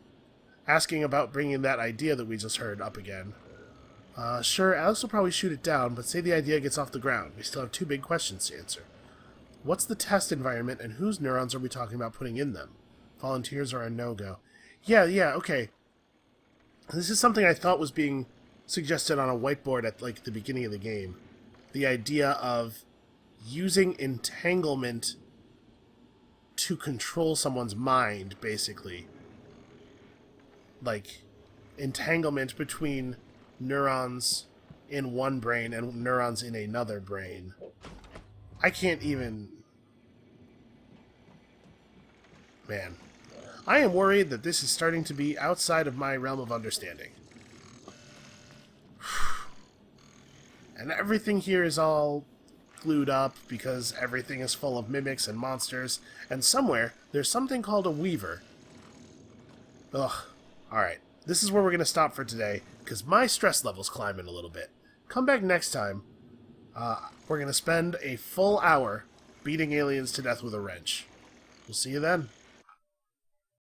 asking about bringing that idea that we just heard up again. Sure, Alex will probably shoot it down, but say the idea gets off the ground. We still have two big questions to answer. What's the test environment, and whose neurons are we talking about putting in them? Volunteers are a no-go. Yeah, okay. This is something I thought was being suggested on a whiteboard at, like, the beginning of the game. The idea of using entanglement to control someone's mind, basically. Like, entanglement between neurons in one brain and neurons in another brain. I can't even... Man. I am worried that this is starting to be outside of my realm of understanding. And everything here is all glued up because everything is full of mimics and monsters, and somewhere there's something called a weaver. Ugh. Alright, this is where we're going to stop for today, because my stress level's climbing a little bit. Come back next time. We're going to spend a full hour beating aliens to death with a wrench. We'll see you then.